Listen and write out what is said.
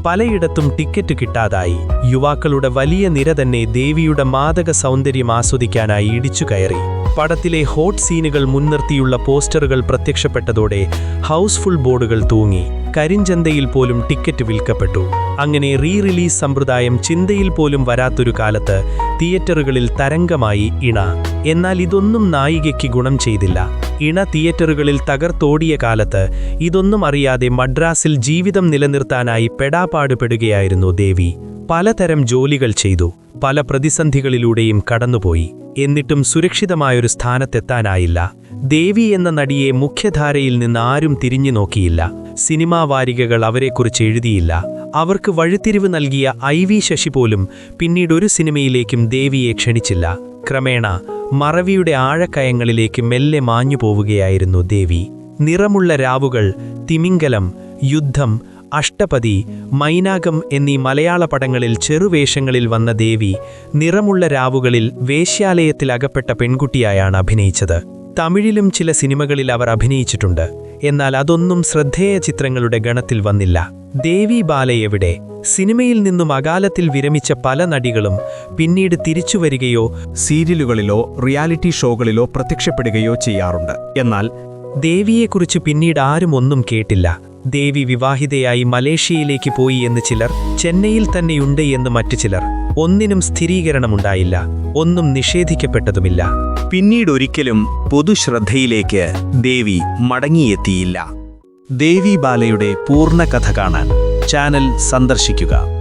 പലയിടത്തും ടിക്കറ്റ് കിട്ടാതായി. യുവാക്കളുടെ വലിയ നിര തന്നെ ദേവിയുടെ മാദക സൗന്ദര്യം ആസ്വദിക്കാനായി ഇടിച്ചുകയറി. പടത്തിലെ ഹോട്ട് സീനുകൾ മുൻനിർത്തിയുള്ള പോസ്റ്ററുകൾ പ്രത്യക്ഷപ്പെട്ടതോടെ ഹൗസ്ഫുൾ ബോർഡുകൾ തൂങ്ങി. കരിഞ്ചന്തയിൽ പോലും ടിക്കറ്റ് വിൽക്കപ്പെട്ടു. അങ്ങനെ റിലീസ് സമ്പ്രദായം ചിന്തയിൽ പോലും വരാത്തൊരു കാലത്ത് തിയേറ്ററുകളിൽ തരംഗമായി ഇണ. എന്നാൽ ഇതൊന്നും നായികയ്ക്ക് ഗുണം ചെയ്തില്ല. ഇണ തിയേറ്ററുകളിൽ തകർത്തോടിയ കാലത്ത് ഇതൊന്നും അറിയാതെ മദ്രാസിൽ ജീവിതം നിലനിർത്താനായി പെടാപ്പാടുപെടുകയായിരുന്നു ദേവി. പലതരം ജോലികൾ ചെയ്തു, പല പ്രതിസന്ധികളിലൂടെയും കടന്നുപോയി. എന്നിട്ടും സുരക്ഷിതമായൊരു സ്ഥാനത്തെത്താനായില്ല. ദേവി എന്ന നടിയെ മുഖ്യധാരയിൽ നിന്ന് ആരും തിരിഞ്ഞു നോക്കിയില്ല. സിനിമാ വാരികകൾ അവരെക്കുറിച്ച് എഴുതിയില്ല. അവർക്ക് വഴിത്തിരിവ് നൽകിയ IV ശശി പോലും പിന്നീടൊരു സിനിമയിലേക്കും ദേവിയെ ക്ഷണിച്ചില്ല. ക്രമേണ മറവിയുടെ ആഴക്കയങ്ങളിലേക്ക് മെല്ലെ മാഞ്ഞു പോവുകയായിരുന്നു ദേവി. നിറമുള്ള രാവുകൾ, തിമിംഗലം, യുദ്ധം, അഷ്ടപതി, മൈനാകം എന്നീ മലയാള പടങ്ങളിൽ ചെറുവേഷങ്ങളിൽ വന്ന ദേവി നിറമുള്ള രാവുകളിൽ വേശ്യാലയത്തിൽ അകപ്പെട്ട പെൺകുട്ടിയായാണ് അഭിനയിച്ചത്. തമിഴിലും ചില സിനിമകളിൽ അവർ അഭിനയിച്ചിട്ടുണ്ട്. എന്നാൽ അതൊന്നും ശ്രദ്ധേയ ചിത്രങ്ങളുടെ ഗണത്തിൽ വന്നില്ല. ദേവി ബാല എവിടെ? സിനിമയിൽ നിന്നും അകാലത്തിൽ വിരമിച്ച പല നടികളും പിന്നീട് തിരിച്ചുവരികയോ സീരിയലുകളിലോ റിയാലിറ്റി ഷോകളിലോ പ്രത്യക്ഷപ്പെടുകയോ ചെയ്യാറുണ്ട്. എന്നാൽ ദേവിയെക്കുറിച്ച് പിന്നീട് ആരും ഒന്നും കേട്ടില്ല. ദേവി വിവാഹിതയായി മലേഷ്യയിലേക്ക് പോയി എന്ന് ചിലർ, ചെന്നൈയിൽ തന്നെയുണ്ട് എന്ന് മറ്റു ചിലർ. ഒന്നിനും സ്ഥിരീകരണമുണ്ടായില്ല, ഒന്നും നിഷേധിക്കപ്പെട്ടതുമില്ല. പിന്നീടൊരിക്കലും പൊതുശ്രദ്ധയിലേക്ക് ദേവി മടങ്ങിയെത്തിയില്ല. ദേവി ബാലയുടെ പൂർണ്ണ കഥ കാണാൻ ചാനൽ സന്ദർശിക്കുക.